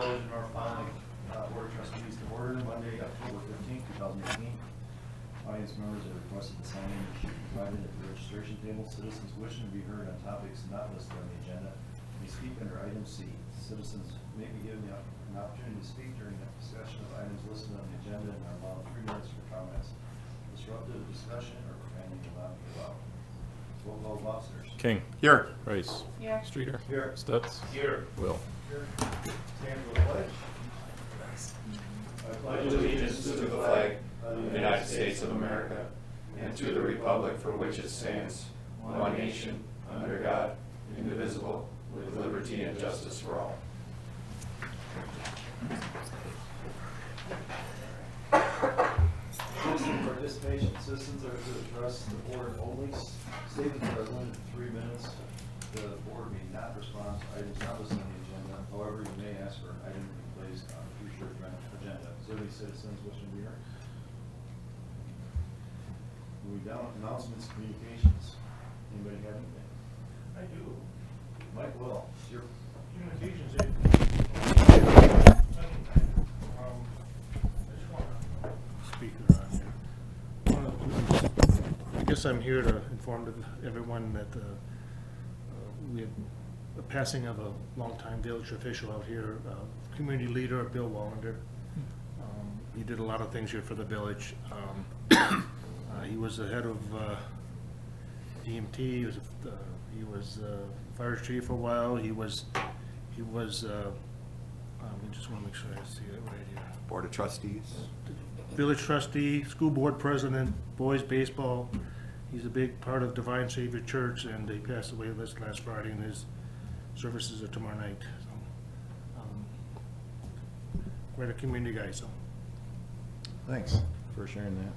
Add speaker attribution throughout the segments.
Speaker 1: Village of North Fond du Lac Board of Trustees to order Monday, October 15th, 2018. Audience members are requested to sign in the sheet provided at the registration table. Citizens wishing to be heard on topics not listed on the agenda may speak under item C. Citizens may be given an opportunity to speak during the discussion of items listed on the agenda and are allowed 3 minutes for comments. Disruptive discussion or profanity will not be allowed. Roll call of officers.
Speaker 2: King.
Speaker 3: Here.
Speaker 2: Rice.
Speaker 4: Here.
Speaker 2: Streeter.
Speaker 1: Here.
Speaker 2: Stutz.
Speaker 3: Here.
Speaker 2: Will.
Speaker 1: Here. Stand for the pledge.
Speaker 3: I pledge allegiance to the flag of the United States of America and to the republic for which it stands, one nation, under God, indivisible, with liberty and justice for all.
Speaker 1: Citizen participation. Citizens are to address the board only. State the president in 3 minutes. The board may not respond to items not listed on the agenda. However, you may ask for an item to be placed on a future agenda. Is there any citizens wishing to be heard? Moving down, announcements, communications. Anybody have anything?
Speaker 5: I do.
Speaker 1: Mike Will, it's your
Speaker 5: Communications aid. I just want to speak around here. I guess I'm here to inform everyone that we had a passing of a longtime village official out here, community leader, Bill Wallander. He did a lot of things here for the village. He was the head of DMT. He was fire chief for a while. He was. I just want to make sure I see it right here.
Speaker 3: Board of Trustees.
Speaker 5: Village trustee, school board president, boys baseball. He's a big part of Divine Savior Church, and he passed away last Friday, and his services are tomorrow night. So, quite a community guy. So.
Speaker 1: Thanks for sharing that.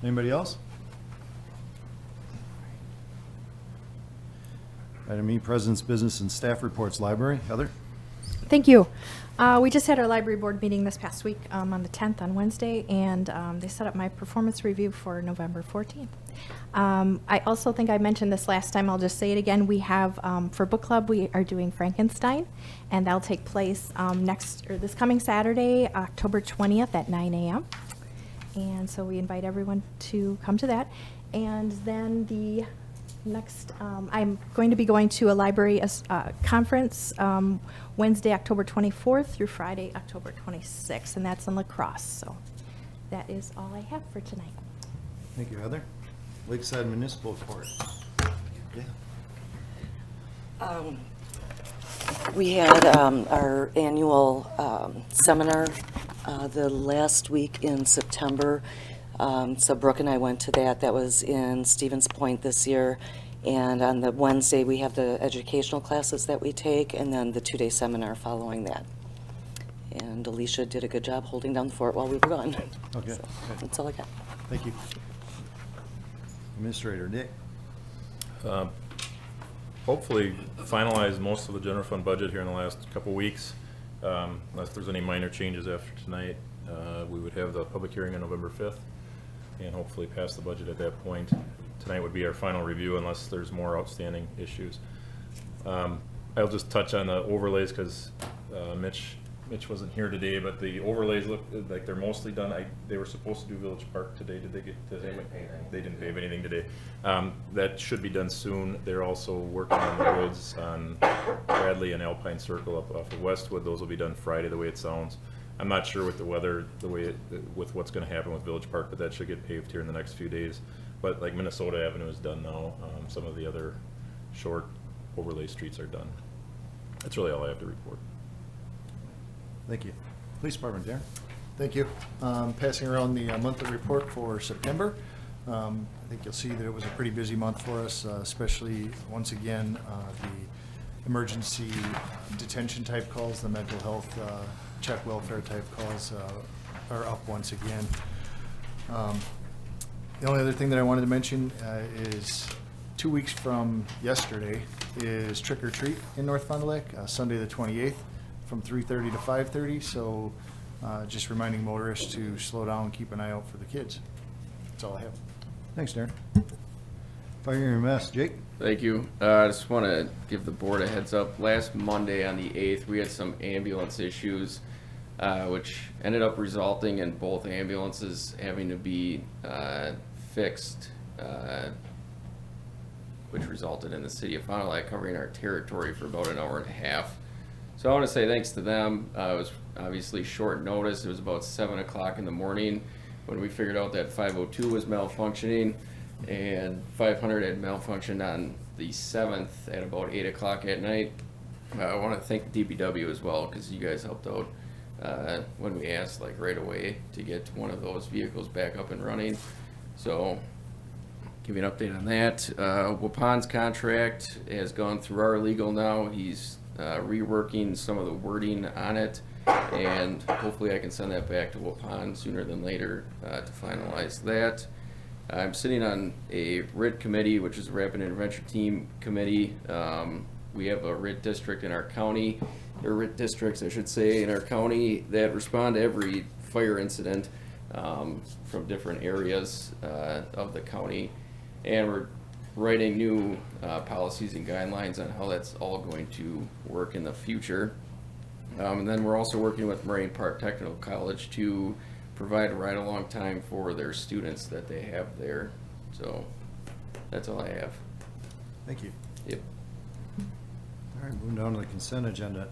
Speaker 1: Anybody else? Item E, President's Business and Staff Reports, Library. Heather?
Speaker 4: Thank you. We just had our library board meeting this past week on the 10th on Wednesday, and they set up my performance review for November 14th. I also think I mentioned this last time. I'll just say it again. We have, for book club, we are doing Frankenstein, and that'll take place this coming Saturday, October 20th at 9 a.m. And so we invite everyone to come to that. And then the next, I'm going to be going to a library conference Wednesday, October 24th through Friday, October 26th, and that's in La Crosse. So that is all I have for tonight.
Speaker 1: Thank you, Heather. Lakeside Municipal Court. Yeah.
Speaker 6: We had our annual seminar the last week in September. So Brooke and I went to that. That was in Stevens Point this year. And on the Wednesday, we have the educational classes that we take, and then the 2-day seminar following that. And Alicia did a good job holding down the fort while we were gone.
Speaker 1: Okay.
Speaker 6: So that's all I got.
Speaker 1: Thank you. Administrator Nick.
Speaker 2: Hopefully finalize most of the general fund budget here in the last couple weeks. Unless there's any minor changes after tonight, we would have the public hearing on November 5th and hopefully pass the budget at that point. Tonight would be our final review unless there's more outstanding issues. I'll just touch on the overlays because Mitch wasn't here today, but the overlays look like they're mostly done. They were supposed to do Village Park today. Did they get? They didn't pave anything today. That should be done soon. They're also working on the roads on Bradley and Alpine Circle up off of Westwood. Those will be done Friday, the way it sounds. I'm not sure with the weather, with what's going to happen with Village Park, but that should get paved here in the next few days. But like Minnesota Avenue is done now. Some of the other short overlay streets are done. That's really all I have to report.
Speaker 1: Thank you. Police Department, Darren.
Speaker 7: Thank you. Passing around the monthly report for September. I think you'll see that it was a pretty busy month for us, especially once again the emergency detention type calls, the mental health check welfare type calls are up once again. The only other thing that I wanted to mention is 2 weeks from yesterday is Trick or Treat in North Fond du Lac, Sunday the 28th. From 3:30 to 5:30, so just reminding motorists to slow down and keep an eye out for the kids. That's all I have.
Speaker 1: Thanks, Darren.
Speaker 7: Fire EMS, Jake?
Speaker 8: Thank you. I just want to give the board a heads up. Last Monday on the 8th, we had some ambulance issues, which ended up resulting in both ambulances having to be fixed, which resulted in the city of Fond du Lac covering our territory for about an hour and a half. So I want to say thanks to them. It was obviously short notice. It was about 7 o'clock in the morning when we figured out that 502 was malfunctioning, and 500 had malfunctioned on the 7th at about 8 o'clock at night. I want to thank DPW as well, because you guys helped out when we asked like right away to get one of those vehicles back up and running. So give you an update on that. Wapon's contract has gone through our legal now. He's reworking some of the wording on it, and hopefully I can send that back to Wapon sooner than later to finalize that. I'm sitting on a RIT committee, which is a Rapid Intervention Team Committee. We have a RIT district in our county, or RIT districts, I should say, in our county that respond to every fire incident from different areas of the county. And we're writing new policies and guidelines on how that's all going to work in the future. And then we're also working with Moraine Park Technical College to provide a ride-along time for their students that they have there. So that's all I have.
Speaker 7: Thank you.
Speaker 8: Yep.
Speaker 7: All right, moving down to the consent agenda.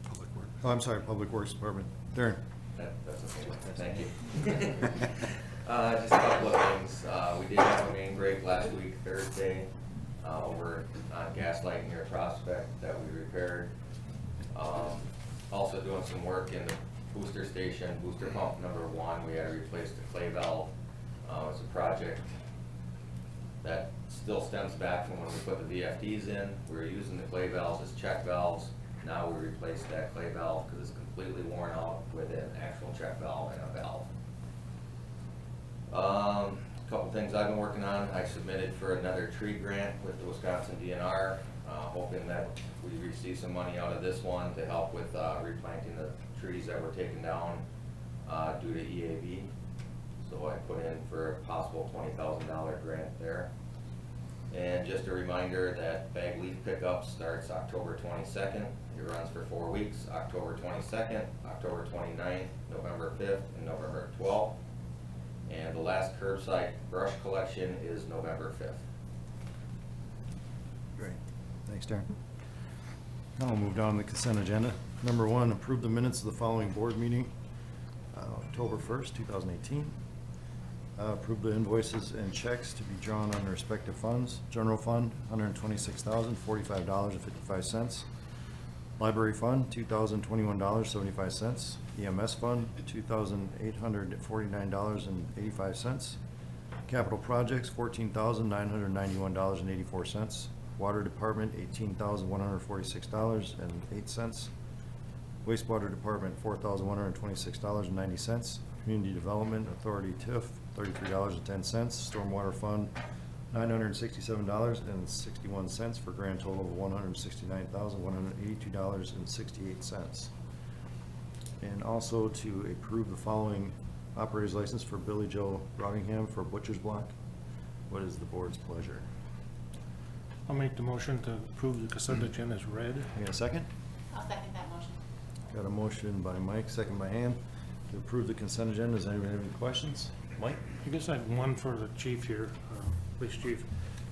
Speaker 7: Public Works. Oh, I'm sorry, Public Works Department. Darren?
Speaker 9: That's okay, thank you. Just a couple of things. We did have a main break last week, Thursday, over on Gaslight near Prospect that we repaired. Also doing some work in the booster station, booster pump number 1. We had to replace the clay valve. It's a project that still stems back from when we put the VFDs in. We were using the clay valves as check valves. Now we replaced that clay valve because it's completely worn out with an actual check valve and a valve. A couple things I've been working on. I submitted for another tree grant with the Wisconsin DNR, hoping that we receive some money out of this one to help with replanting the trees that were taken down due to EAV. So I put in for a possible $20,000 grant there. And just a reminder that bag leaf pickup starts October 22nd. It runs for 4 weeks, October 22nd, October 29th, November 5th, and November 12th. And the last curbside brush collection is November 5th.
Speaker 7: Great. Thanks, Darren. Now we'll move down to the consent agenda. Number 1, approve the minutes of the following board meeting, October 1st, 2018. Approve the invoices and checks to be drawn on the respective funds. General fund, $126,045.55. Library fund, $2,021.75. EMS fund, $2,849.85. Capital projects, $14,991.84. Water department, $18,146.08. Wastewater department, $4,126.90. Community Development Authority TIF, $33.10. Stormwater fund, $967.61 for a grand total of $169,182.68. And also to approve the following operator's license for Billy Joe Rockingham for Butcher's Block. What is the board's pleasure?
Speaker 5: I'll make the motion to approve the consent agenda as read.
Speaker 7: I got a second?
Speaker 10: I'll second that motion.
Speaker 7: Got a motion by Mike, second by Ann, to approve the consent agenda. Does anybody have any questions? Mike?
Speaker 5: I guess I have one for the chief here, police chief.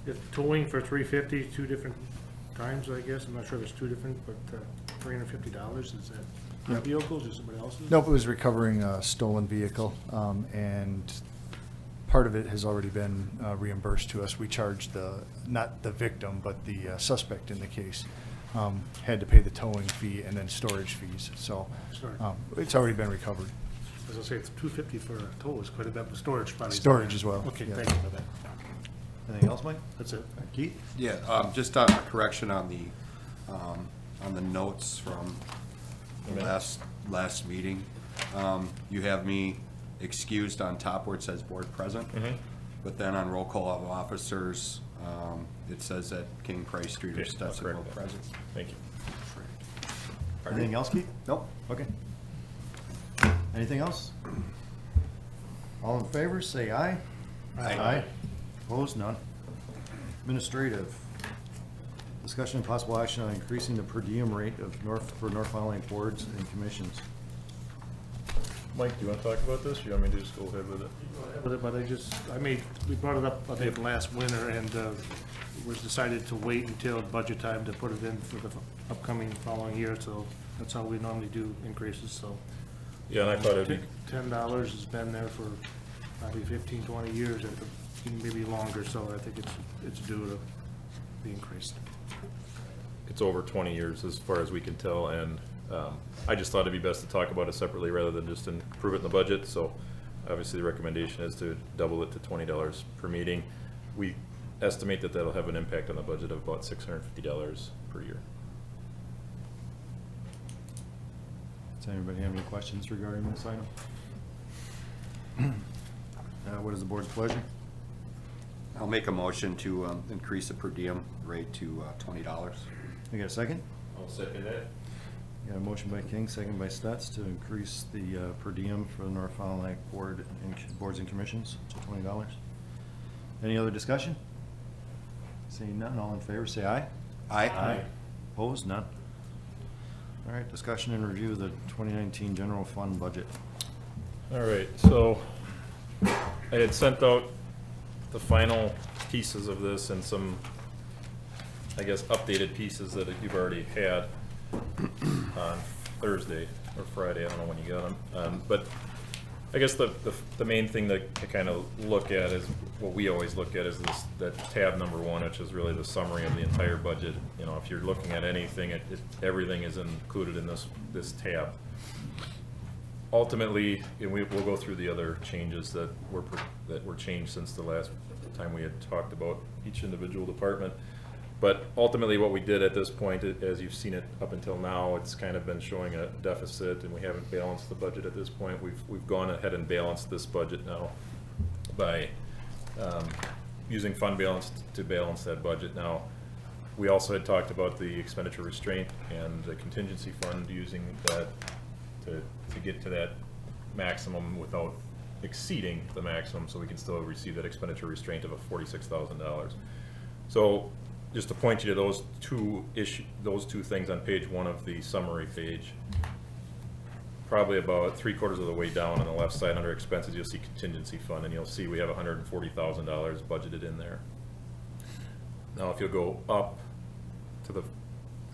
Speaker 5: If towing for $350, 2 different times, I guess, I'm not sure if it's 2 different, but $350, is that your
Speaker 7: Yep.
Speaker 5: vehicles or somebody else's?
Speaker 7: Nope, it was recovering a stolen vehicle, and part of it has already been reimbursed to us. We charged not the victim, but the suspect in the case, had to pay the towing fee and then storage fees. So
Speaker 5: Sorry.
Speaker 7: it's already been recovered.
Speaker 5: As I say, it's $250 for a tow is quite a bit, but storage probably.
Speaker 7: Storage as well,
Speaker 5: Okay,
Speaker 7: yeah.
Speaker 5: thank you for that.
Speaker 7: Anything else, Mike?
Speaker 5: That's it.
Speaker 7: Keith?
Speaker 3: Yeah, just a correction on the notes from the last meeting. You have me excused on top where it says board present, but then on roll call of officers, it says that King, Price, Streeter,
Speaker 2: Okay, I'll
Speaker 3: Stetson
Speaker 2: correct
Speaker 3: were
Speaker 2: that.
Speaker 3: present.
Speaker 2: Thank you.
Speaker 7: Anything else, Keith? Nope. Okay. Anything else? All in favor, say aye.
Speaker 3: Aye.
Speaker 7: Opposed, none. Administrative. Discussion and possible action on increasing the per diem rate of for North Fond du Lac boards and commissions.
Speaker 2: Mike, do you want to talk about this, or you want me to just go ahead with it?
Speaker 5: But we brought it up, I think, last winter, and it was decided to wait until budget time to put it in for the upcoming following year, so that's how we normally do increases, so.
Speaker 2: Yeah, and I thought it'd be,
Speaker 5: $10 has been there for probably 15, 20 years, maybe longer, so I think it's due to be increased.
Speaker 2: it's over 20 years as far as we can tell, and I just thought it'd be best to talk about it separately rather than just improve it in the budget. So obviously the recommendation is to double it to $20 per meeting. We estimate that that'll have an impact on the budget of about $650 per year.
Speaker 7: Does anybody have any questions regarding this item? What is the board's pleasure?
Speaker 10: I'll make a motion to increase the per diem rate to $20.
Speaker 7: I got a second?
Speaker 2: I'll second that.
Speaker 7: Got a motion by King, second by Stutz to increase the per diem for the North Fond du Lac boards and commissions to $20. Any other discussion? Seeing none, all in favor, say aye.
Speaker 10: Aye.
Speaker 7: Opposed, none. All right, discussion and review of the 2019 general fund budget.
Speaker 2: All right, so I had sent out the final pieces of this and some, I guess, updated pieces that you've already had on Thursday or Friday, I don't know when you got them. But I guess the main thing to kind of look at is, what we always look at is that tab number 1, which is really the summary of the entire budget. You know, if you're looking at anything, everything is included in this tab. Ultimately, and we'll go through the other changes that were changed since the last time we had talked about each individual department. But ultimately, what we did at this point, as you've seen it up until now, it's kind of been showing a deficit, and we haven't balanced the budget at this point. We've gone ahead and balanced this budget now by using fund balance to balance that budget. Now, we also had talked about the expenditure restraint and the contingency fund, using that to get to that maximum without exceeding the maximum, so we can still receive that expenditure restraint of $46,000. So just to point you to those two things on page 1 of the summary page, probably about 3/4 of the way down on the left side under expenses, you'll see contingency fund, and you'll see we have $140,000 budgeted in there. Now, if you'll go up to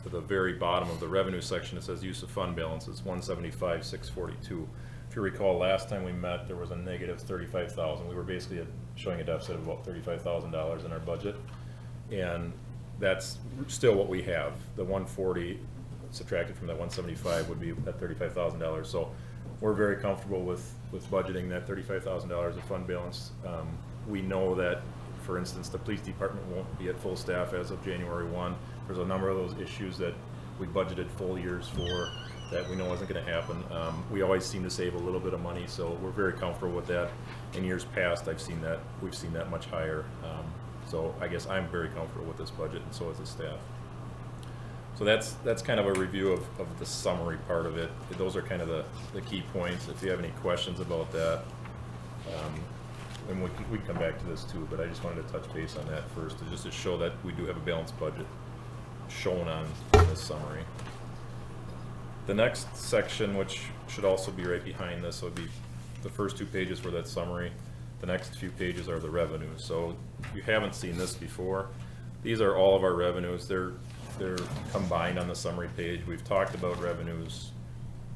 Speaker 2: the very bottom of the revenue section, it says use of fund balances, $175,642. If you recall, last time we met, there was a negative $35,000. We were basically showing a deficit of about $35,000 in our budget, and that's still what we have. The 140 subtracted from that 175 would be at $35,000. So we're very comfortable with budgeting that $35,000 of fund balance. We know that, for instance, the police department won't be at full staff as of January 1. There's a number of those issues that we budgeted full years for that we know isn't going to happen. We always seem to save a little bit of money, so we're very comfortable with that. In years past, we've seen that much higher. So I guess I'm very comfortable with this budget, and so is the staff. So that's kind of a review of the summary part of it. Those are kind of the key points. If you have any questions about that, and we can come back to this too, but I just wanted to touch base on that first, just to show that we do have a balanced budget shown on this summary. The next section, which should also be right behind this, would be the first 2 pages for that summary. The next few pages are the revenues. So if you haven't seen this before, these are all of our revenues. They're combined on the summary page. We've talked about revenues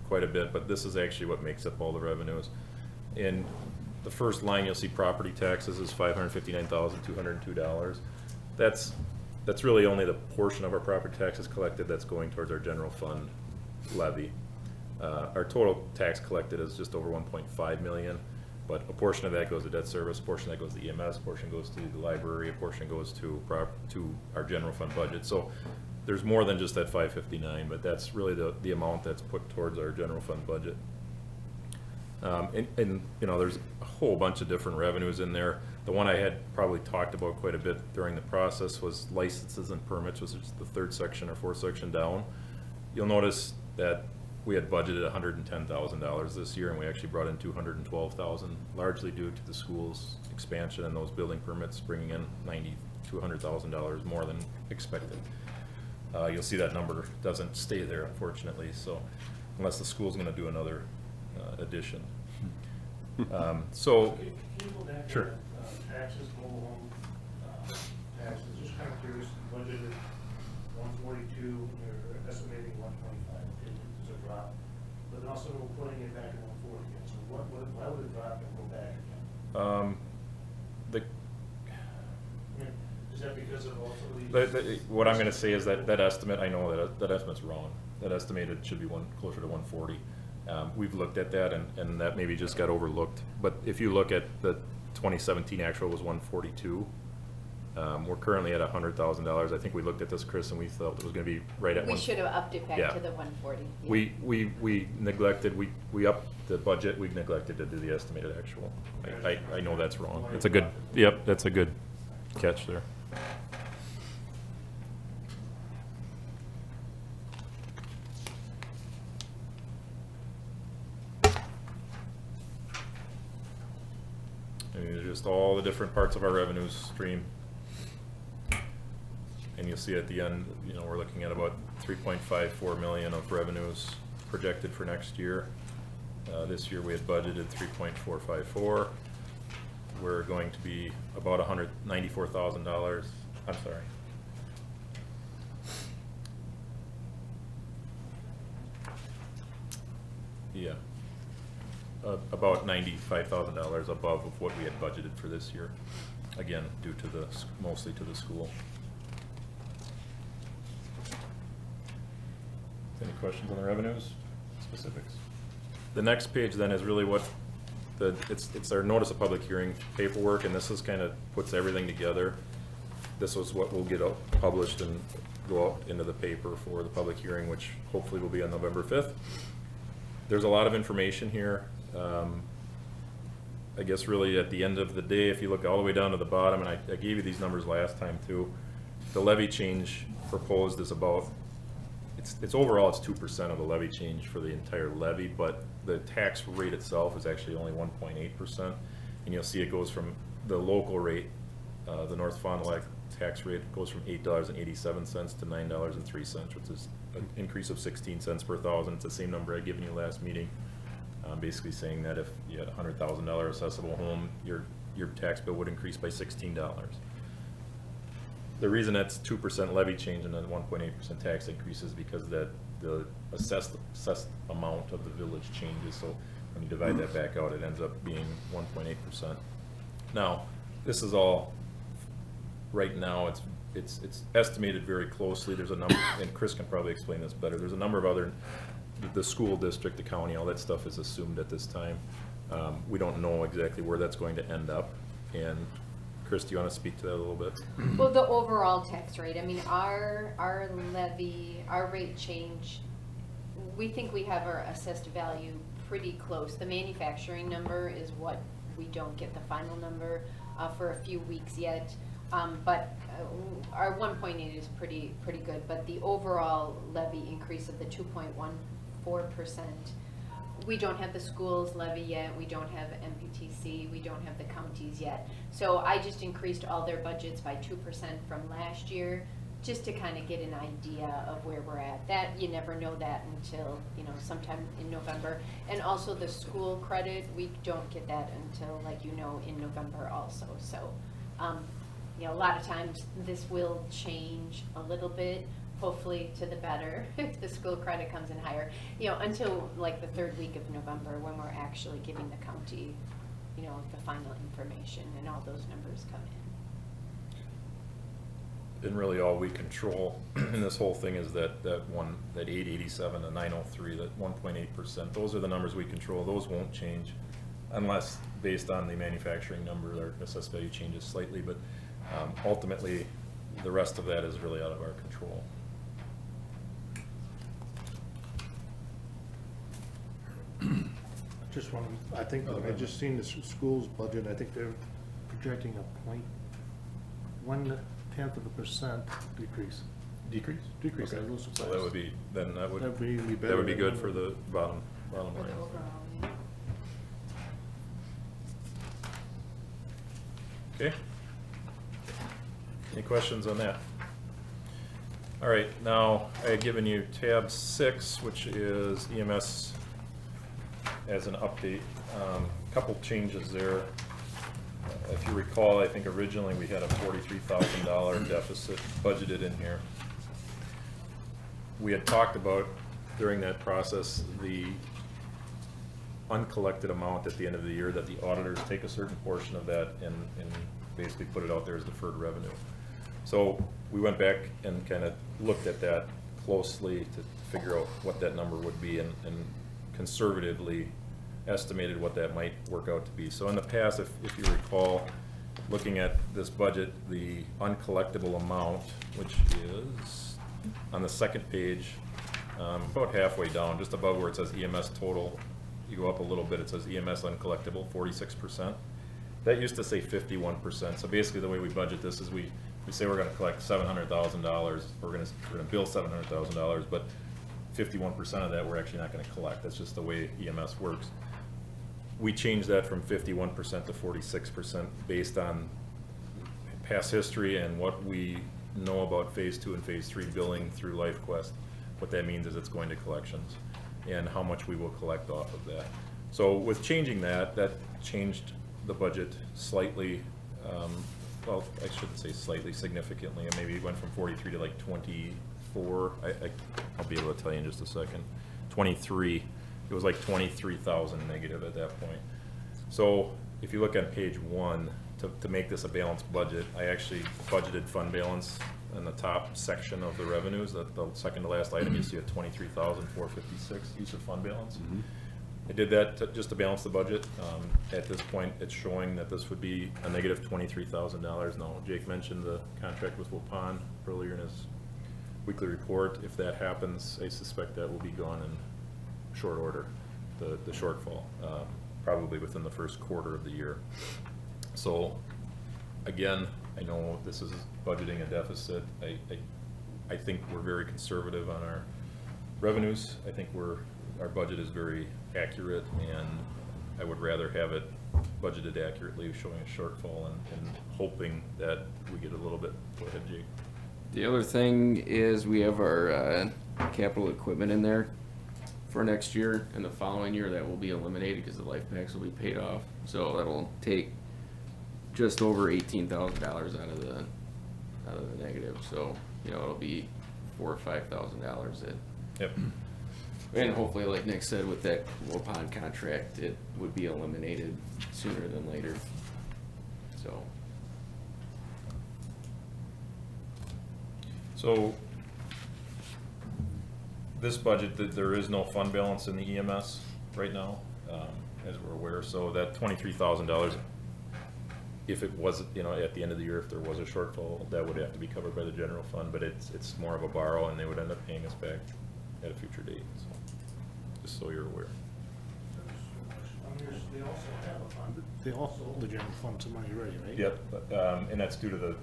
Speaker 2: quite a bit, but this is actually what makes up all the revenues. In the first line, you'll see property taxes is $559,202. That's really only the portion of our property taxes collected that's going towards our general fund levy. Our total tax collected is just over $1.5 million, but a portion of that goes to debt service, a portion of that goes to EMS, a portion goes to the library, a portion goes to our general fund budget. So there's more than just that $559, but that's really the amount that's put towards our general fund budget. And you know, there's a whole bunch of different revenues in there. The one I had probably talked about quite a bit during the process was licenses and permits, which is the 3rd section or 4th section down. You'll notice that we had budgeted $110,000 this year, and we actually brought in $212,000, largely due to the school's expansion and those building permits bringing in $90,000 to $100,000 more than expected. You'll see that number doesn't stay there, unfortunately, so unless the school's gonna do another addition. So,
Speaker 5: Can you go back to
Speaker 2: Sure.
Speaker 5: taxes, mobile home taxes, just kind of curious, you budgeted 142, you're estimating 125, okay, there's a drop, but then also we're putting it back at 140 again, so why would it drop and go back again?
Speaker 2: the,
Speaker 5: I mean, is that because of also these?
Speaker 2: what I'm gonna say is that estimate, I know that estimate's wrong. That estimated should be closer to 140. We've looked at that, and that maybe just got overlooked. But if you look at the 2017 actual was 142. We're currently at $100,000. I think we looked at this, Chris, and we thought it was gonna be right at
Speaker 11: We
Speaker 2: one.
Speaker 11: should have upped it back
Speaker 2: Yeah.
Speaker 11: to the 140. yeah.
Speaker 2: We neglected, we upped the budget, we neglected to do the estimated actual. I know that's wrong. It's a good, yep, that's a good catch there. And these are just all the different parts of our revenue stream. And you'll see at the end, you know, we're looking at about 3.54 million of revenues projected for next year. This year we had budgeted 3.454. We're going to be about $194,000. I'm sorry. Yeah. About $95,000 above of what we had budgeted for this year. Again, due to mostly to the school. Any questions on the revenues, specifics? The next page then is really what it's our notice of public hearing paperwork, and this is kind of puts everything together. This was what will get published and go out into the paper for the public hearing, which hopefully will be on November 5th. There's a lot of information here. I guess really at the end of the day, if you look all the way down to the bottom, and I gave you these numbers last time too, the levy change proposed is about, it's overall it's 2% of the levy change for the entire levy, but the tax rate itself is actually only 1.8%. And you'll see it goes from the local rate, the North Fond du Lac tax rate goes from $8.87 to $9.03, which is an increase of 16 cents per thousand. It's the same number I'd given you last meeting. Basically saying that if you had a $100,000 assessable home, your tax bill would increase by $16. The reason that's 2% levy change and then 1.8% tax increase is because that the assessed amount of the village changes. So when you divide that back out, it ends up being 1.8%. Now, this is all right now. It's estimated very closely. There's a number, and Chris can probably explain this better. There's a number of other. The school district, the county, all that stuff is assumed at this time. We don't know exactly where that's going to end up. And Chris, do you want to speak to that a little bit?
Speaker 11: Well, the overall tax rate, I mean, our levy, our rate change, we think we have our assessed value pretty close. The manufacturing number is what we don't get the final number for a few weeks yet. But our 1.8 is pretty good, but the overall levy increase of the 2.14%, we don't have the schools levy yet, we don't have MPTC, we don't have the counties yet. So I just increased all their budgets by 2% from last year, just to kind of get an idea of where we're at. That, you never know that until, you know, sometime in November. And also the school credit, we don't get that until, like, you know, in November also. So, you know, a lot of times this will change a little bit, hopefully to the better, if the school credit comes in higher, you know, until like the third week of November when we're actually giving the county, you know, the final information and all those numbers come in.
Speaker 2: And really all we control in this whole thing is that 887, the 903, that 1.8%. Those are the numbers we control. Those won't change unless based on the manufacturing number, our assessed value changes slightly, but ultimately the rest of that is really out of our control.
Speaker 5: Just one, I think, I just seen the school's budget, I think they're projecting a 0.1% decrease.
Speaker 2: Decrease?
Speaker 5: Decrease,
Speaker 2: Okay.
Speaker 5: a little
Speaker 2: So
Speaker 5: surprise.
Speaker 2: that would be, then that would,
Speaker 5: That'd be
Speaker 2: that
Speaker 5: better
Speaker 2: would be
Speaker 5: than
Speaker 2: good
Speaker 5: the-
Speaker 2: for the bottom
Speaker 11: For
Speaker 2: line.
Speaker 11: the overall, yeah.
Speaker 2: Okay. Any questions on that? All right, now, I had given you tab 6, which is EMS as an update. Couple changes there. If you recall, I think originally we had a $43,000 deficit budgeted in here. We had talked about during that process, the uncollected amount at the end of the year, that the auditors take a certain portion of that and basically put it out there as deferred revenue. So we went back and kind of looked at that closely to figure out what that number would be and conservatively estimated what that might work out to be. So in the past, if you recall, looking at this budget, the uncollectible amount, which is on the second page, about halfway down, just above where it says EMS total, you go up a little bit, it says EMS uncollectible, 46%. That used to say 51%. So basically, the way we budget this is we say we're gonna collect $700,000, we're gonna bill $700,000, but 51% of that we're actually not gonna collect. That's just the way EMS works. We changed that from 51% to 46% based on past history and what we know about phase 2 and phase 3 billing through LifeQuest. What that means is it's going to collections and how much we will collect off of that. So with changing that, that changed the budget slightly, well, I shouldn't say slightly, significantly, and maybe it went from 43 to like 24. I'll be able to tell you in just a second. 23. It was like 23,000 negative at that point. So if you look on page 1, to make this a balanced budget, I actually budgeted fund balance in the top section of the revenues. The second to last item, you see a 23,456 use of fund balance. I did that just to balance the budget. At this point, it's showing that this would be a negative $23,000. Now, Jake mentioned the contract with Waupun earlier in his weekly report. If that happens, I suspect that will be gone in short order, the shortfall, probably within the first quarter of the year. So, again, I know this is budgeting a deficit. I think we're very conservative on our revenues. I think our budget is very accurate, and I would rather have it budgeted accurately, showing a shortfall and hoping that we get a little bit. Go ahead, Jake.
Speaker 8: The other thing is we have our capital equipment in there for next year, and the following year that will be eliminated because the life packs will be paid off. So that'll take just over $18,000 out of the negative. So, it'll be $4,000 or $5,000 that.
Speaker 2: Yep.
Speaker 8: And hopefully, like Nick said, with that Waupun contract, it would be eliminated sooner than later.
Speaker 2: So this budget, there is no fund balance in the EMS right now, as we're aware. So that $23,000, if it was, at the end of the year, if there was a shortfall, that would have to be covered by the general fund, but it's more of a borrow, and they would end up paying us back at a future date, so, just so you're aware.
Speaker 5: They also have a fund. They also, the general fund some money already, right?
Speaker 2: Yep, and that's due to the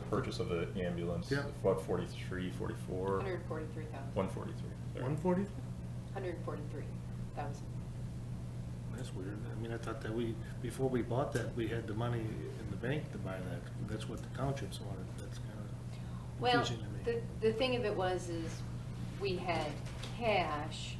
Speaker 2: purchase of the ambulance.
Speaker 5: Yeah.
Speaker 2: What, 43, 44?
Speaker 11: 143,000.
Speaker 2: 143. sorry.
Speaker 5: 140?
Speaker 11: 143,000.
Speaker 5: That's weird. I mean, I thought that before we bought that, we had the money in the bank to buy that. That's what the townships wanted. That's kind of
Speaker 11: Well,
Speaker 5: confusing to me.
Speaker 11: the thing of it is we had cash,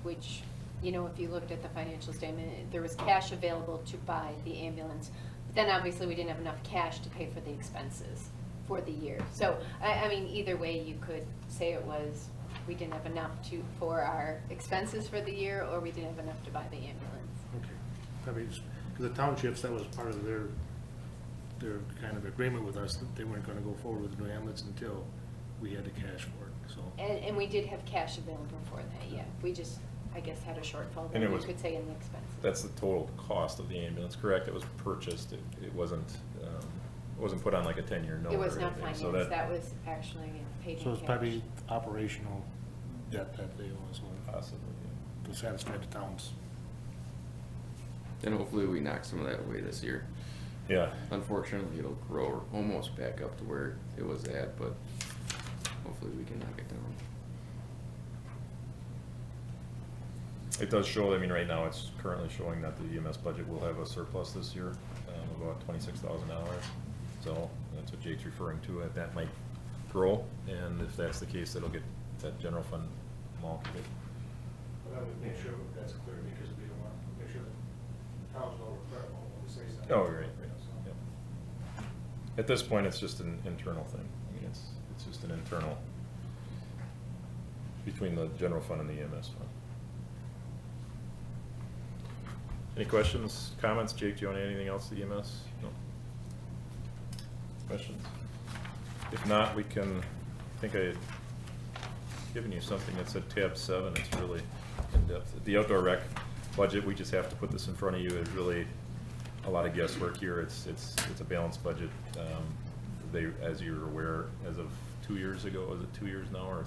Speaker 11: which, if you looked at the financial statement, there was cash available to buy the ambulance. But then obviously we didn't have enough cash to pay for the expenses for the year. So, I mean, either way, you could say it was, we didn't have enough for our expenses for the year, or we didn't have enough to buy the ambulance.
Speaker 5: Okay. Probably, because the townships, that was part of their kind of agreement with us, that they weren't gonna go forward with the new ambulance until we had the cash for it, so.
Speaker 11: And we did have cash available for that, yeah. We just, I guess, had a shortfall,
Speaker 2: And
Speaker 11: that
Speaker 2: it
Speaker 11: we
Speaker 2: was-
Speaker 11: could say in the expenses.
Speaker 2: That's the total cost of the ambulance, correct? It was purchased, it wasn't put on like a 10-year note
Speaker 11: It
Speaker 2: or
Speaker 11: was not
Speaker 2: anything,
Speaker 11: financed,
Speaker 2: so
Speaker 11: that was actually paid in cash.
Speaker 5: So it's probably operational debt that they owe us,
Speaker 2: Possibly,
Speaker 5: to satisfy the towns.
Speaker 8: And hopefully we knock some of that away this year.
Speaker 2: yeah.
Speaker 8: Unfortunately, it'll grow almost back up to where it was at, but hopefully we can knock it down.
Speaker 2: It does show, I mean, right now, it's currently showing that the EMS budget will have a surplus this year, of about $26,000. So that's what Jake's referring to, that might grow, and if that's the case, it'll get, that general fund amount will get.
Speaker 5: But I would make sure that's clear, because we don't want to make sure that towns know we're credible when we say something.
Speaker 2: Oh, right,
Speaker 5: So-
Speaker 2: yeah. At this point, it's just an internal thing. I mean, it's just an internal between the general fund and the EMS fund. Any questions, comments? Jake, do you want to add anything else to the EMS? No? Questions? If not, we can, I think I had given you something that said tab 7, it's really in-depth. The outdoor rec budget, we just have to put this in front of you, is really a lot of guesswork here. It's a balanced budget. They, as you're aware, as of 2 years ago, is it 2 years now, or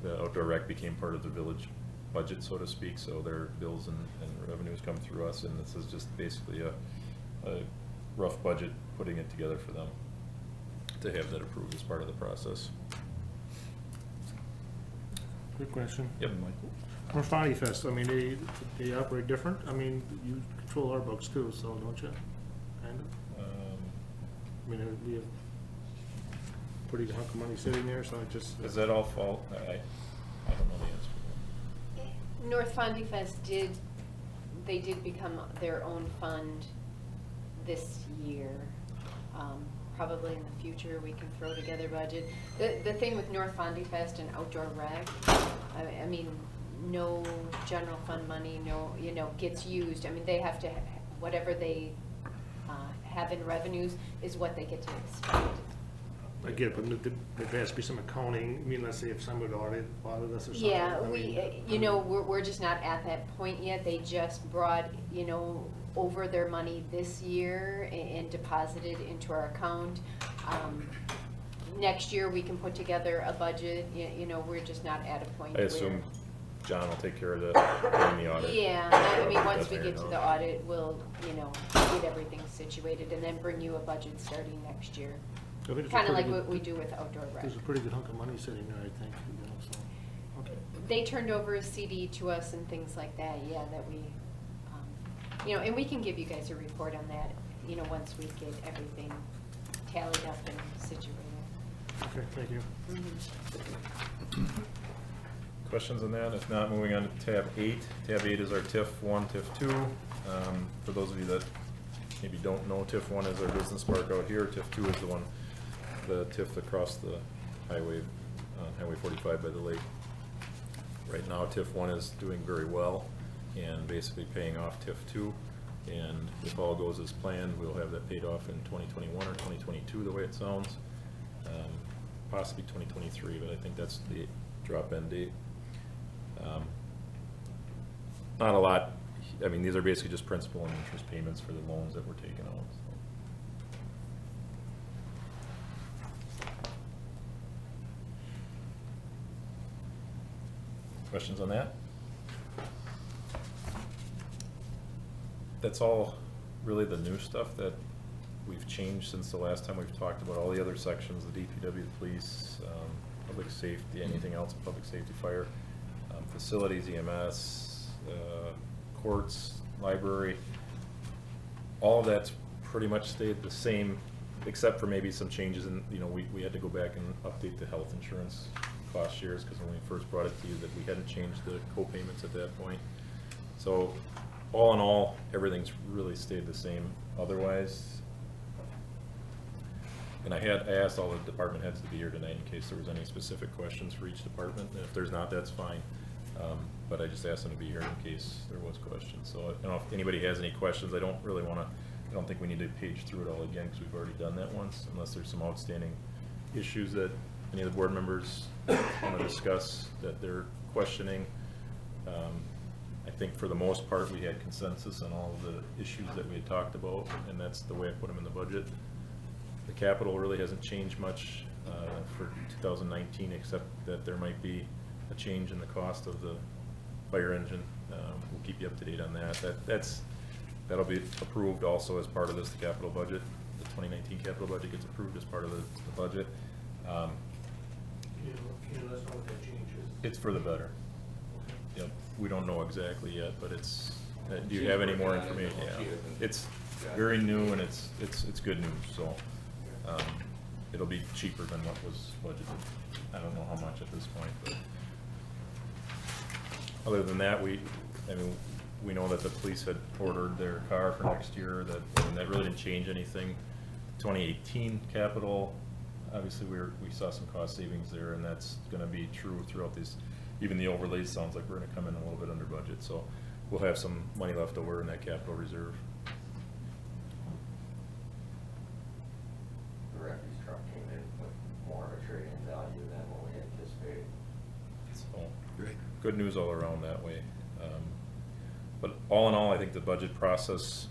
Speaker 2: the outdoor rec became part of the village budget, so to speak, so their bills and revenues come through us, and this is just basically a rough budget, putting it together for them to have that approved as part of the process.
Speaker 5: Quick question.
Speaker 2: Yep, Mike.
Speaker 5: For Fondy Fest, I mean, they operate different? I mean, you control our books too, so don't you? Kind of? I mean, we have pretty good hunk of money sitting there, so I just.
Speaker 2: Does that all fall, I don't know the answer.
Speaker 11: North Fondy Fest they did become their own fund this year. Probably in the future, we can throw together budget. The thing with North Fondy Fest and outdoor rec, I mean, no general fund money, gets used. I mean, they have to, whatever they have in revenues is what they get to spend.
Speaker 5: I get it, but there has to be some accounting. I mean, let's say if somebody audited us or something.
Speaker 11: Yeah,
Speaker 5: I
Speaker 11: we,
Speaker 5: mean,
Speaker 11: we're just not at that point yet. They just brought, over their money this year and deposited into our account. Next year, we can put together a budget, we're just not at a point
Speaker 2: I
Speaker 11: where.
Speaker 2: assume John will take care of that in the audit.
Speaker 11: Yeah, I mean, once we get to the audit, we'll, get everything situated and then bring you a budget starting next year.
Speaker 5: I think it's a
Speaker 11: Kind of
Speaker 5: pretty
Speaker 11: like
Speaker 5: good-
Speaker 11: what we do with outdoor rec.
Speaker 5: There's a pretty good hunk of money sitting there, I think, so, okay.
Speaker 11: They turned over a CD to us and things like that, yeah, that we, and we can give you guys a report on that, once we get everything tallied up and situated.
Speaker 5: Okay, thank you.
Speaker 11: Mhm.
Speaker 2: Questions on that? If not, moving on to tab 8. Tab 8 is our TIF 1, TIF 2. For those of you that maybe don't know, TIF 1 is our business park out here. TIF 2 is the TIF across the highway, Highway 45 by the lake. Right now, TIF 1 is doing very well and basically paying off TIF 2. And if all goes as planned, we'll have that paid off in 2021 or 2022, the way it sounds. Possibly 2023, but I think that's the drop-in date. Not a lot, I mean, these are basically just principal and interest payments for the loans that we're taking out. So. Questions on that? That's all really the new stuff that we've changed since the last time we've talked about. All the other sections, the DPW, the police, public safety, anything else, public safety, fire, facilities, EMS, courts, library, all of that's pretty much stayed the same, except for maybe some changes in, we had to go back and update the health insurance cost shares, because when we first brought it to you, that we hadn't changed the co-payments at that point. So, all in all, everything's really stayed the same otherwise. And I asked all the department heads to be here tonight in case there was any specific questions for each department, and if there's not, that's fine. But I just asked them to be here in case there was questions. So I don't know if anybody has any questions. I don't think we need to page through it all again, because we've already done that once, unless there's some outstanding issues that any of the board members want to discuss that they're questioning. I think for the most part, we had consensus on all of the issues that we had talked about, and that's the way I put them in the budget. The capital really hasn't changed much for 2019, except that there might be a change in the cost of the fire engine. We'll keep you up to date on that. That'll be approved also as part of this capital budget. The 2019 capital budget gets approved as part of the budget.
Speaker 5: Can you let us know what that change is?
Speaker 2: It's for the better. Yep, we don't know exactly yet, but it's, do you have any more information? Yeah, it's very new and it's good news, so, it'll be cheaper than what was budgeted. I don't know how much at this point, but other than that, we know that the police had ordered their car for next year, that really didn't change anything. 2018 capital, obviously we saw some cost savings there, and that's gonna be true throughout these, even the overlays sounds like we're gonna come in a little bit under budget, so we'll have some money left over in that capital reserve.
Speaker 9: The refuse truck came in with more of a trade-in value than what we anticipated.
Speaker 2: So,
Speaker 10: Great.
Speaker 2: good news all around that way. But all in all, I think the budget process,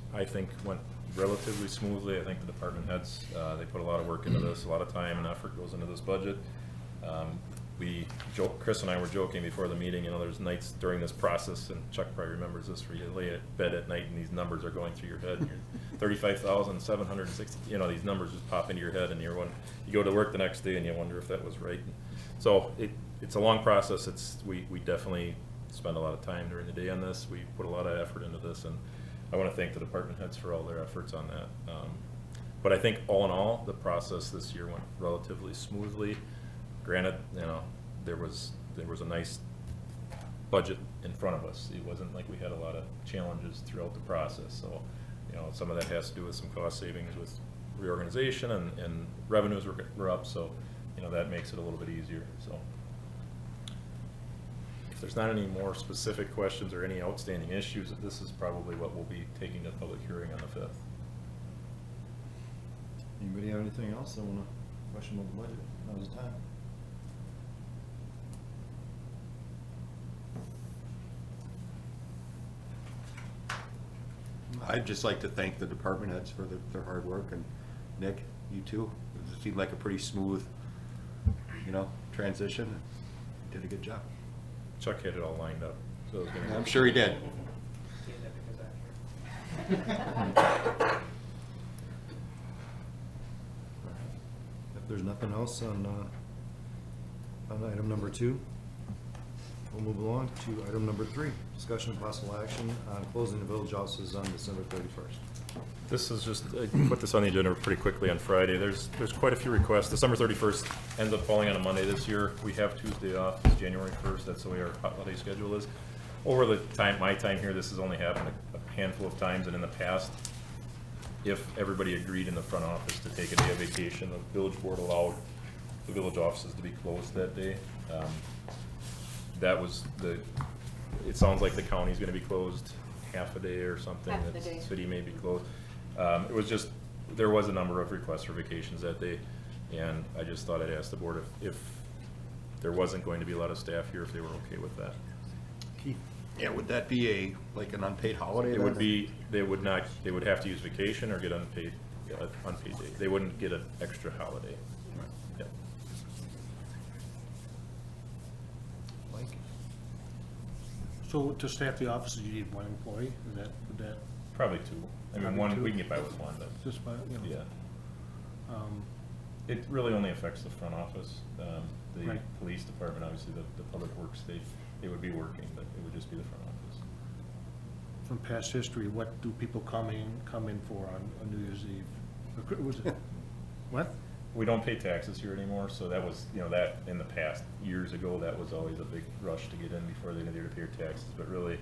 Speaker 2: went relatively smoothly. I think the department heads, they put a lot of work into this, a lot of time and effort goes into this budget. Chris and I were joking before the meeting, there's nights during this process, and Chuck probably remembers this, where you lay at bed at night and these numbers are going through your head, and you're 35,760, these numbers just pop into your head, and you go to work the next day and you wonder if that was right. So it's a long process. We definitely spend a lot of time during the day on this. We put a lot of effort into this, and I want to thank the department heads for all their efforts on that. But I think all in all, the process this year went relatively smoothly. Granted, there was a nice budget in front of us. It wasn't like we had a lot of challenges throughout the process. So, some of that has to do with some cost savings with reorganization, and revenues were up. So, that makes it a little bit easier. So, if there's not any more specific questions or any outstanding issues, this is probably what we'll be taking to public hearing on the 5th.
Speaker 1: Anybody have anything else they wanna question about the budget? Now's the time.
Speaker 10: I'd just like to thank the department heads for their hard work, and Nick, you too. It seemed like a pretty smooth, transition. Did a good job.
Speaker 2: Chuck had it all lined up. So it was gonna
Speaker 10: I'm sure he did.
Speaker 1: If there's nothing else on item number 2, we'll move along to item number 3, discussion of possible action on closing the village offices on December 31st.
Speaker 2: This is just, I put this on the agenda pretty quickly on Friday. There's quite a few requests. December 31st ends up falling on a Monday this year. We have Tuesday off, it's January 1st, that's the way our holiday schedule is. Over my time here, this has only happened a handful of times, and in the past, if everybody agreed in the front office to take a day of vacation, the village board allowed the village offices to be closed that day. It sounds like the county's gonna be closed half a day or something.
Speaker 11: Half the day.
Speaker 2: City may be closed. There was a number of requests for vacations that day, and I just thought I'd ask the board if there wasn't going to be a lot of staff here, if they were okay with that.
Speaker 10: Keith? Yeah, would that be an unpaid holiday?
Speaker 2: It would be, they would have to use vacation or get unpaid day. They wouldn't get an extra holiday. Yep.
Speaker 1: Mike?
Speaker 5: So to staff the offices, you need one employee? Would that?
Speaker 2: Probably 2. I mean,
Speaker 5: Probably
Speaker 2: one,
Speaker 5: 2.
Speaker 2: we can get by with one, but,
Speaker 5: Just by,
Speaker 2: yeah. It really only affects the front office. The
Speaker 5: Right.
Speaker 2: police department, obviously, the public works, they would be working, but it would just be the front office.
Speaker 5: From past history, what do people come in for on New Year's Eve? What?
Speaker 2: We don't pay taxes here anymore, so that was, that in the past, years ago, that was always a big rush to get in before they needed to pay their taxes, but really,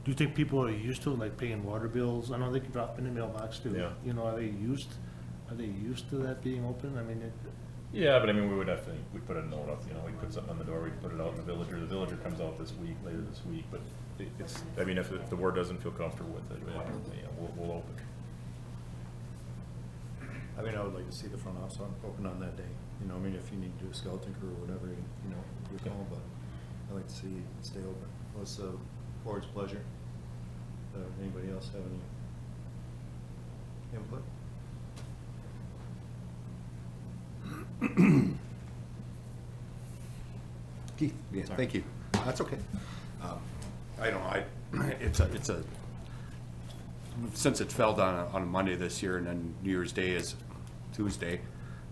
Speaker 5: Do you think people are used to like paying water bills? I know they can drop in the mailbox too.
Speaker 2: Yeah.
Speaker 5: Are they used to that being open? I mean,
Speaker 2: yeah, but I mean, we'd put a note up, we'd put something on the door, we'd put it out in the villager comes out later this week, but if the board doesn't feel comfortable with it, we'll open.
Speaker 1: I mean, I would like to see the front office open on that day. If you need to do a skeleton crew or whatever, you call, but I'd like to see it stay open. What's the board's pleasure? Anybody else have any input?
Speaker 10: Keith? Yeah,
Speaker 1: Sorry.
Speaker 10: thank you. That's okay. I don't know, since it fell down on a Monday this year, and then New Year's Day is Tuesday,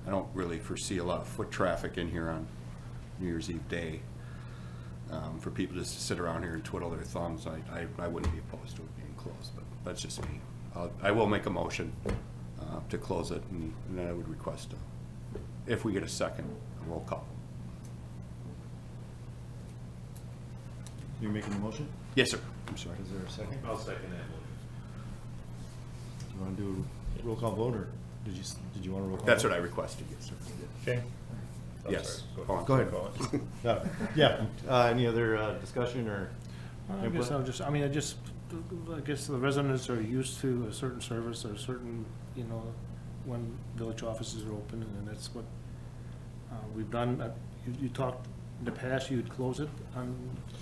Speaker 10: I don't really foresee a lot of foot traffic in here on New Year's Eve day. For people just to sit around here and twiddle their thumbs, I wouldn't be opposed to it being closed, but that's just me. I will make a motion to close it, and then I would request, if we get a second, a roll call.
Speaker 1: You're making the motion?
Speaker 10: Yes, sir. I'm sorry.
Speaker 1: Is there a second?
Speaker 2: I'll second that motion.
Speaker 1: Do you want to do a roll call vote, or did you want a roll call?
Speaker 10: That's
Speaker 1: vote?
Speaker 10: what I requested, yes, sir.
Speaker 2: Okay. I'm
Speaker 10: Yes.
Speaker 2: sorry.
Speaker 10: Go ahead.
Speaker 2: Call it.
Speaker 1: No. Yeah, any other discussion or?
Speaker 5: I guess I guess the residents are used to a certain service or a certain, when village offices are open, and that's what we've done. You talked in the past, you'd close it on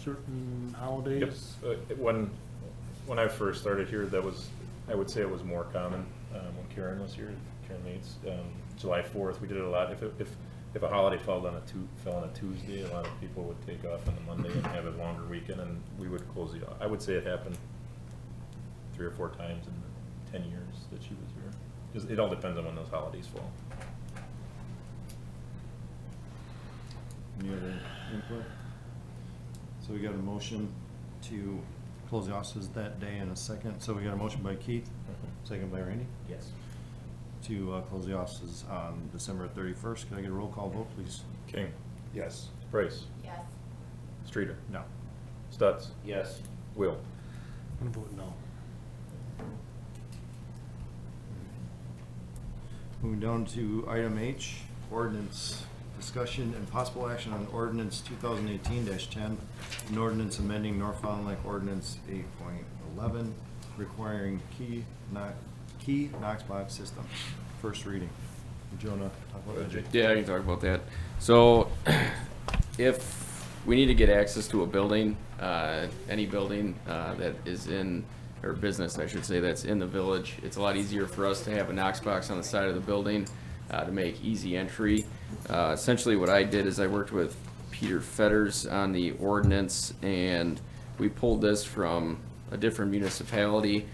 Speaker 5: certain holidays?
Speaker 2: Yep. When I first started here, I would say it was more common when Karen was here, Karen Mates. July 4th, we did it a lot. If a holiday fell on a Tuesday, a lot of people would take off on the Monday and have a longer weekend, and we would close the. I would say it happened 3 or 4 times in the 10 years that she was here. Just, it all depends on when those holidays fall.
Speaker 1: Any other input? So we got a motion to close the offices that day in a second. So we got a motion by Keith, second by Randy,
Speaker 2: Yes.
Speaker 1: to close the offices on December 31st. Can I get a roll call vote, please?
Speaker 2: King,
Speaker 10: Yes.
Speaker 2: Price,
Speaker 11: Yes.
Speaker 2: Streeter,
Speaker 1: No.
Speaker 2: Stutz,
Speaker 3: Yes.
Speaker 2: Will.
Speaker 5: I'm gonna vote no.
Speaker 1: Moving down to item H, ordinance discussion and possible action on ordinance 2018-10, an ordinance amending North Fond du Lac Ordinance 8.11, requiring key Knox box system. First reading. Do you want to talk about that, Jake?
Speaker 8: Yeah, I can talk about that. So, if we need to get access to a building, any building that is in, or business, I should say, that's in the village, it's a lot easier for us to have a Knox box on the side of the building to make easy entry. Essentially, what I did is I worked with Peter Fetters on the ordinance, and we pulled this from a different municipality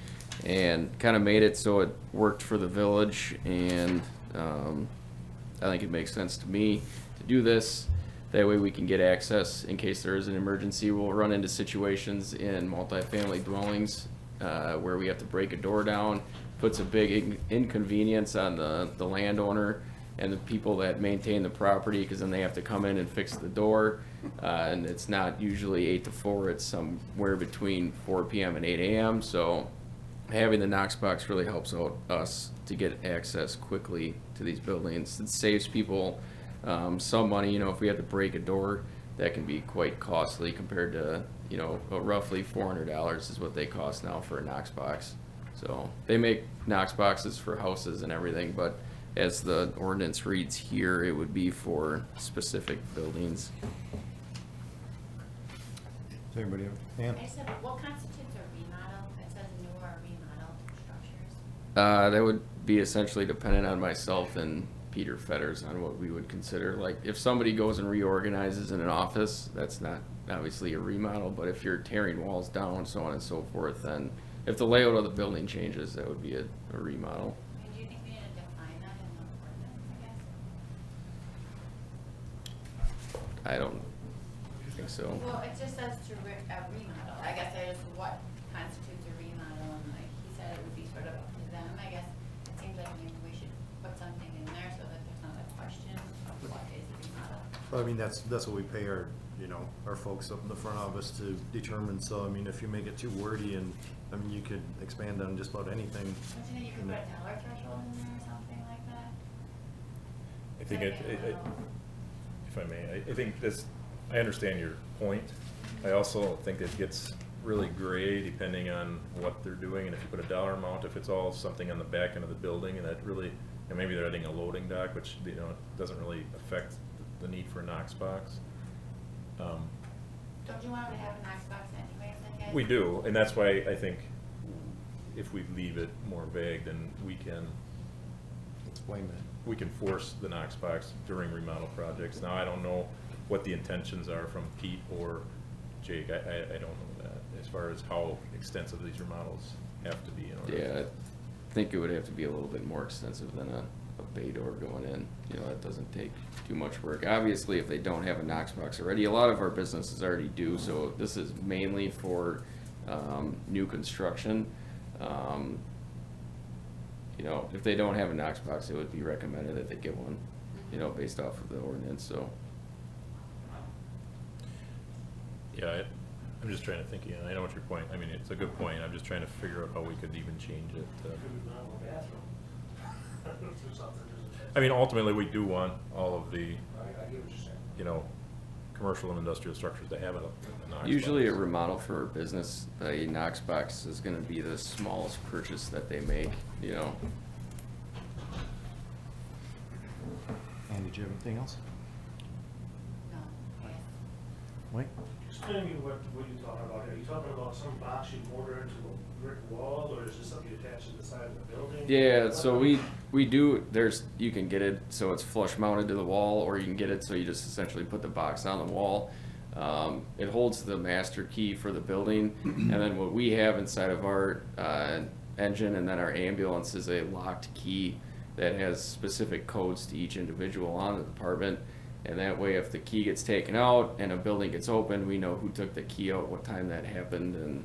Speaker 8: and kind of made it so it worked for the village, and I think it makes sense to me to do this. That way we can get access in case there is an emergency. We'll run into situations in multifamily dwellings where we have to break a door down, puts a big inconvenience on the landowner and the people that maintain the property, because then they have to come in and fix the door. And it's not usually 8 to 4, it's somewhere between 4 p.m. and 8 a.m. So having the Knox box really helps out us to get access quickly to these buildings. It saves people some money. If we have to break a door, that can be quite costly compared to, roughly $400 is what they cost now for a Knox box. So they make Knox boxes for houses and everything, but as the ordinance reads here, it would be for specific buildings.
Speaker 1: Does anybody have, Ann?
Speaker 12: I said, what constitutes a remodel? It says new or remodel structures.
Speaker 8: That would be essentially dependent on myself and Peter Fetters on what we would consider. Like, if somebody goes and reorganizes in an office, that's not obviously a remodel, but if you're tearing walls down, so on and so forth, then if the layout of the building changes, that would be a remodel.
Speaker 12: And do you think we need to define that in the ordinance, I guess?
Speaker 8: I don't think so.
Speaker 12: Well, it just says to a remodel. I guess I just, what constitutes a remodel? And like he said, it would be sort of up to them. I guess it seems like maybe we should put something in there so that there's not a question of what is a remodel.
Speaker 1: Well, I mean, that's what we pay our, our folks up in the front office to determine. So, I mean, if you make it too wordy and, you could expand on just about anything.
Speaker 12: Don't you think you could put a dollar threshold in there or something like that?
Speaker 2: I think if I may, I think this, I understand your point. I also think it gets really gray depending on what they're doing, and if you put a dollar amount, if it's all something on the back end of the building, and that really, and maybe they're adding a loading dock, which, it doesn't really affect the need for a Knox box.
Speaker 12: Don't you want to have a Knox box anyways, I guess?
Speaker 2: We do, and that's why I think if we leave it more vague, then we can
Speaker 1: Explain that.
Speaker 2: we can force the Knox box during remodel projects. Now, I don't know what the intentions are from Pete or Jake. I don't know that, as far as how extensive these remodels have to be in order.
Speaker 8: Yeah, I think it would have to be a little bit more extensive than a bay door going in. You know, that doesn't take too much work. Obviously, if they don't have a Knox box already, a lot of our businesses already do, so this is mainly for new construction. You know, if they don't have a Knox box, it would be recommended that they get one, you know, based off of the ordinance, so.
Speaker 2: Yeah, I'm just trying to think, you know, I know what your point, I mean, it's a good point, I'm just trying to figure out how we could even change it. I mean, ultimately, we do want all of the, you know, commercial and industrial structures to have a Knox
Speaker 8: Usually a
Speaker 2: box.
Speaker 8: remodel for a business, a Knox box is gonna be the smallest purchase that they make, you know.
Speaker 1: And did you have anything else?
Speaker 12: No, yes.
Speaker 1: Mike?
Speaker 5: Explain to me what you're talking about here. Are you talking about some box you mortar into a brick wall, or is this something you attach to the side of the building?
Speaker 8: Yeah, so we do, you can get it so it's flush mounted to the wall, or you can get it so you just essentially put the box on the wall. It holds the master key for the building, and then what we have inside of our engine and then our ambulance is a locked key that has specific codes to each individual on the department. And that way, if the key gets taken out and a building gets opened, we know who took the key out, what time that happened, and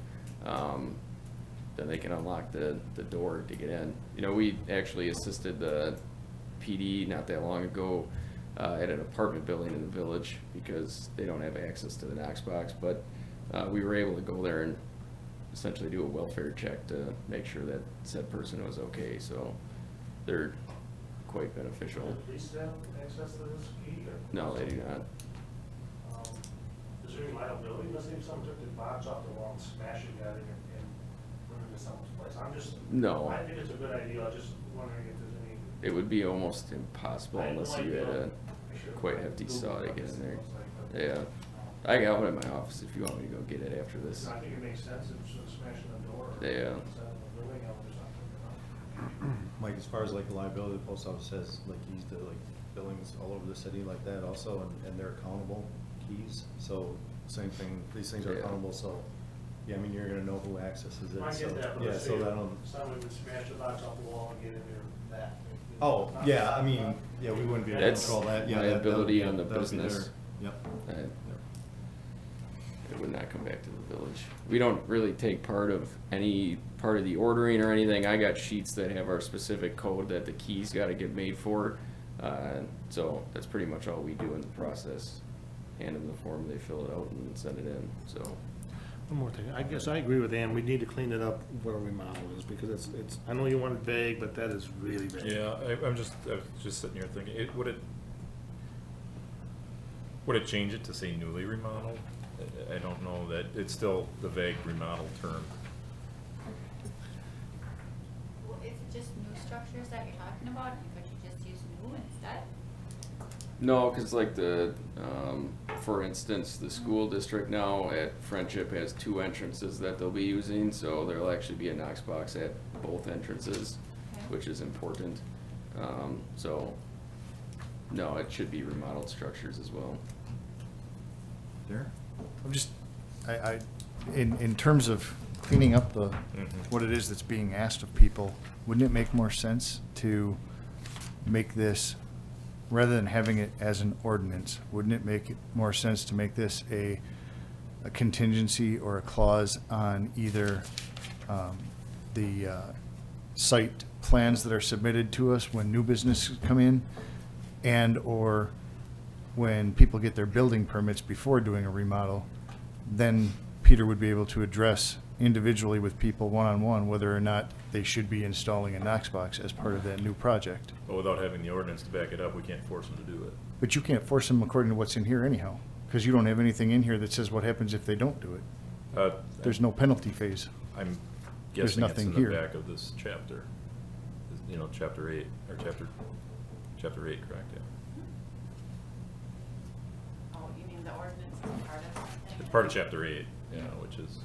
Speaker 8: then they can unlock the door to get in. You know, we actually assisted the PD not that long ago at an apartment building in the village because they don't have access to the Knox box, but we were able to go there and essentially do a welfare check to make sure that said person was okay, so they're quite beneficial.
Speaker 5: Do the police have access to this key, or?
Speaker 8: No, they do not.
Speaker 5: Is there any liability? Let's say if someone took the box off the wall and smashed it, got it, and put it into someone's place. I'm just.
Speaker 8: No.
Speaker 5: I think it's a good idea. I'm just wondering if there's any.
Speaker 8: It would be almost impossible
Speaker 5: I
Speaker 8: unless
Speaker 5: like
Speaker 8: you had a
Speaker 5: I should've
Speaker 8: quite
Speaker 5: put
Speaker 8: hefty
Speaker 5: Google
Speaker 8: saw to
Speaker 5: what
Speaker 8: get
Speaker 5: this
Speaker 8: in there.
Speaker 5: looks like, but,
Speaker 8: Yeah, I got one in my office if you want me to go get it after this.
Speaker 5: I think it makes sense if it's smashing the door. or
Speaker 8: Yeah.
Speaker 5: inside of the building, I would just not pick it up.
Speaker 1: Mike, as far as like the liability, the post office has like keys to like buildings all over the city like that also, and they're accountable keys. So same thing, these things are
Speaker 8: Yeah.
Speaker 1: accountable, so, yeah, I mean, you're gonna know who accesses it,
Speaker 5: I
Speaker 1: so,
Speaker 5: get that, but
Speaker 1: yeah,
Speaker 5: let's
Speaker 1: so
Speaker 5: say
Speaker 1: that'll.
Speaker 5: someone would smash the box off the wall and get in there that.
Speaker 1: Oh, yeah, I mean, yeah, we wouldn't be able to
Speaker 8: That's
Speaker 1: control that, yeah.
Speaker 8: liability on the
Speaker 1: that'll be
Speaker 8: business.
Speaker 1: there. Yep.
Speaker 8: It would not come back to the village. We don't really take part of any part of the ordering or anything. I got sheets that have our specific code that the keys gotta get made for. So that's pretty much all we do in the process. Hand them the form, they fill it out and send it in, so.
Speaker 5: One more thing, I guess I agree with Ann, we need to clean it up where remodel is, because it's, I know you want it vague, but that is really vague.
Speaker 2: Yeah, I was just sitting here thinking, would it change it to say newly remodeled? I don't know, that, it's still the vague remodel term.
Speaker 12: Well, is it just new structures that you're talking about? Could you just use new instead?
Speaker 8: No, cause like for instance, the school district now at Friendship has 2 entrances that they'll be using, so there'll actually be a Knox box at both entrances,
Speaker 12: Okay.
Speaker 8: which is important. So, no, it should be remodeled structures as well.
Speaker 7: There. I'm just, in terms of cleaning up the, what it is that's being asked of people, wouldn't it make more sense to make this, rather than having it as an ordinance, wouldn't it make it more sense to make this a contingency or a clause on either the site plans that are submitted to us when new businesses come in, and/or when people get their building permits before doing a remodel, then Peter would be able to address individually with people one-on-one whether or not they should be installing a Knox box as part of that new project.
Speaker 2: But without having the ordinance to back it up, we can't force them to do it.
Speaker 7: But you can't force them according to what's in here anyhow, because you don't have anything in here that says what happens if they don't do it. There's no penalty phase.
Speaker 2: I'm
Speaker 7: There's
Speaker 2: guessing it's
Speaker 7: nothing
Speaker 2: in the
Speaker 7: here.
Speaker 2: back of this chapter, you know, chapter 8, or chapter 8, correct, yeah.
Speaker 12: Oh, you mean the ordinance is part of something?
Speaker 2: It's part of chapter 8, yeah, which is,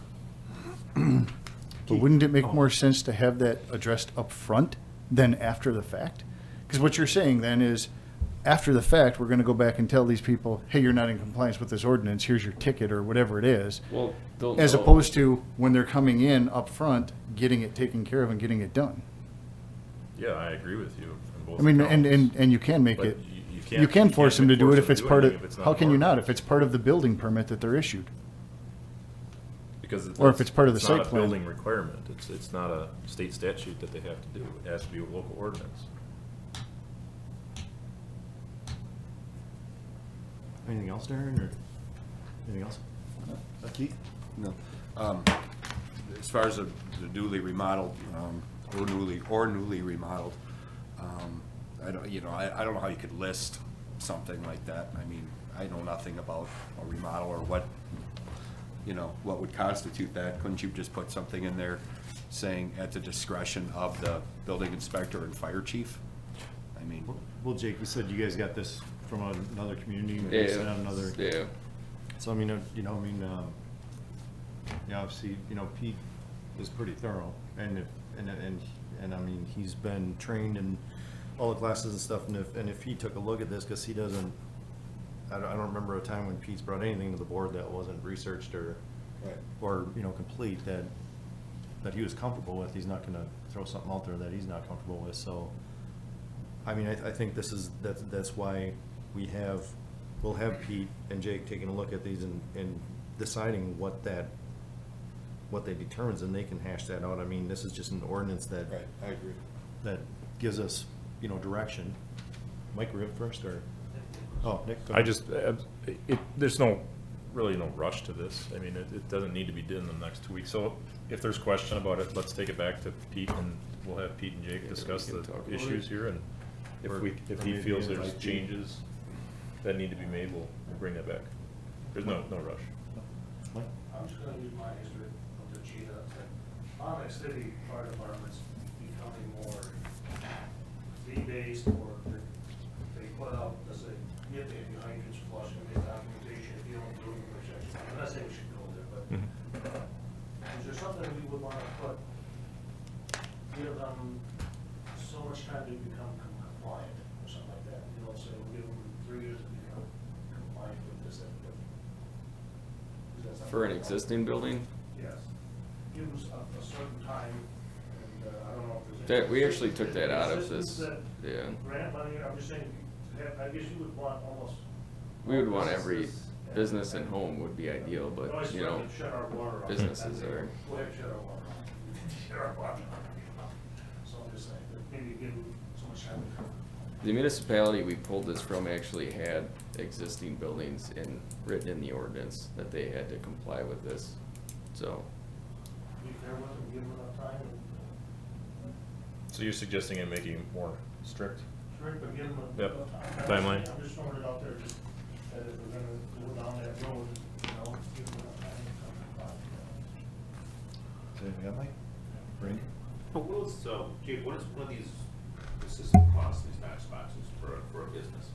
Speaker 7: But wouldn't it make more sense to have that addressed up front than after the fact? Because what you're saying then is, after the fact, we're gonna go back and tell these people, hey, you're not in compliance with this ordinance, here's your ticket, or whatever it is.
Speaker 8: Well, they'll
Speaker 7: As
Speaker 8: know.
Speaker 7: opposed to when they're coming in up front, getting it taken care of and getting it done.
Speaker 2: yeah, I agree with you on both
Speaker 7: I mean,
Speaker 2: accounts.
Speaker 7: and you can make
Speaker 2: But
Speaker 7: it,
Speaker 2: you can't-
Speaker 7: you can
Speaker 2: you
Speaker 7: force
Speaker 2: can't
Speaker 7: them to do
Speaker 2: force
Speaker 7: it
Speaker 2: them
Speaker 7: if it's
Speaker 2: to do
Speaker 7: part
Speaker 2: anything if
Speaker 7: of,
Speaker 2: it's not
Speaker 7: how
Speaker 2: an
Speaker 7: can you not,
Speaker 2: ordinance.
Speaker 7: if it's part of the building permit that they're issued?
Speaker 2: Because
Speaker 7: Or if it's part of the
Speaker 2: it's
Speaker 7: site
Speaker 2: not a
Speaker 7: plan.
Speaker 2: building requirement, it's not a state statute that they have to do, it has to be a local ordinance.
Speaker 5: Anything else, Darren, or anything else? Keith?
Speaker 10: No. As far as the newly remodeled, or newly remodeled, I don't, you know, I don't know how you could list something like that. I mean, I know nothing about a remodel or what, you know, what would constitute that. Couldn't you just put something in there saying at the discretion of the building inspector and fire chief? I mean,
Speaker 5: Well, Jake, you said you guys got this from another community, maybe sent out another.
Speaker 8: Yeah.
Speaker 5: So, I mean, you know, obviously, you know, Pete is pretty thorough, and I mean, he's been trained in all the classes and stuff, and if he took a look at this, because he doesn't, I don't remember a time when Pete's brought anything to the board that wasn't researched or, you know, complete, that he was comfortable with. He's not gonna throw something out there that he's not comfortable with, so, I mean, I think that's why we'll have Pete and Jake taking a look at these and deciding what they determines, and they can hash that out. I mean, this is just an ordinance that.
Speaker 10: right, I agree.
Speaker 5: That gives us, you know, direction. Mike, we're up first, or? Oh, Nick? go
Speaker 2: I
Speaker 5: ahead.
Speaker 2: just, there's really no rush to this. I mean, it doesn't need to be done in the next 2 weeks. So if there's question about it, let's take it back to Pete, and we'll have Pete and Jake discuss
Speaker 8: we can
Speaker 2: the
Speaker 8: talk about
Speaker 2: issues here, and if he feels there's changes that need to be made, we'll bring that back. There's no rush.
Speaker 5: Mike?
Speaker 13: I'm just gonna use my history of the cheetah. Onyx City Fire Department's becoming more fee-based, or they put out, let's say, you have to have your hydrants flush, and make documentation if you don't do it, which I'm not saying we should go there, but is there something we would wanna put, give them so much time to become compliant, or something like that? You know, say we'll give them 3 years to become compliant with this, that, but. Is that something
Speaker 8: For an
Speaker 13: we want?
Speaker 8: existing building?
Speaker 13: Yes. Give us a certain time, and I don't know if there's.
Speaker 8: We actually took that out of
Speaker 13: Assistance
Speaker 8: this,
Speaker 13: that
Speaker 8: yeah.
Speaker 13: Grant money, I'm just saying, I guess you would want almost.
Speaker 8: We would want every
Speaker 13: businesses and-
Speaker 8: business and home would be ideal, but,
Speaker 13: Always
Speaker 8: you know,
Speaker 13: threaten to shut our water off.
Speaker 8: businesses
Speaker 13: That's it.
Speaker 8: are,
Speaker 13: Go ahead, shut our water off. Shut our water off. So I'm just saying, that maybe give them so much time to come.
Speaker 8: the municipality we pulled this from actually had existing buildings written in the ordinance that they had to comply with this, so.
Speaker 13: Be fair with them, give them enough time, and,
Speaker 2: So you're suggesting it making it more strict?
Speaker 13: sure, but give them a.
Speaker 2: Yep.
Speaker 13: a
Speaker 2: Timeline.
Speaker 13: I'm just throwing it out there, just, that if we're gonna go down that road, you know, give them enough time to come and find,
Speaker 5: Is there anything else, Mike? Randy?
Speaker 14: What is, Jake, what is one of these assistant costs, these max boxes for a business?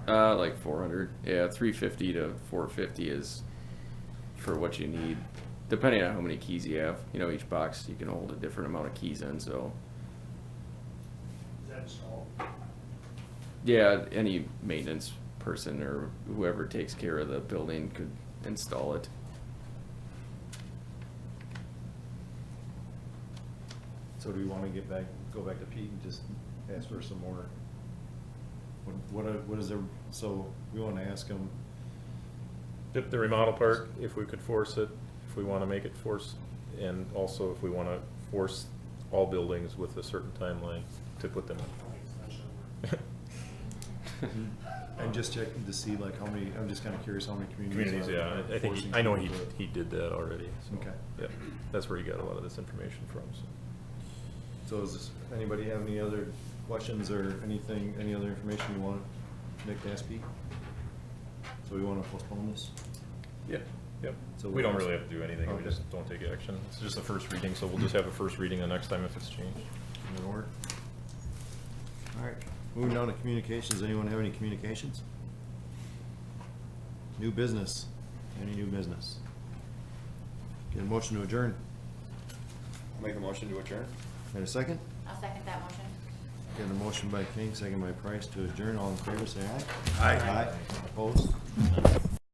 Speaker 8: Like 400, yeah, 350 to 450 is for what you need, depending on how many keys you have. You know, each box, you can hold a different amount of keys in, so.
Speaker 13: Is that installed?
Speaker 8: Yeah, any maintenance person or whoever takes care of the building could install it.
Speaker 5: So do we want to go back to Pete and just ask for some more? What is there, so we want to ask him,
Speaker 2: The remodel part, if we could force it, if we want to make it force, and also if we want to force all buildings with a certain timeline to put them in.
Speaker 5: and just checking to see like how many, I'm just kind of curious how many communities.
Speaker 2: Communities,
Speaker 5: are
Speaker 2: yeah, I think,
Speaker 5: forcing
Speaker 2: I know
Speaker 5: people to-
Speaker 2: he did that already, so.
Speaker 5: Okay.
Speaker 2: Yeah, that's where he got a lot of this information from, so.
Speaker 5: So does anybody have any other questions or anything, any other information you want Nick to ask Pete? So we want to postpone this?
Speaker 2: Yeah, yep.
Speaker 5: So
Speaker 2: We don't really have to do anything, we
Speaker 5: Okay.
Speaker 2: just don't take action. It's just a first reading, so we'll just have a first reading the next time if it's changed.
Speaker 5: In order? All right, moving on to communications. Anyone have any communications? New business? Any new business? Get a motion to adjourn.
Speaker 10: I'll make a motion to adjourn.
Speaker 5: Got a second?
Speaker 12: I'll second that motion.
Speaker 5: Got a motion by King, second by Price to adjourn. All in favor, say aye.
Speaker 10: Aye.
Speaker 5: Aye. Opposed?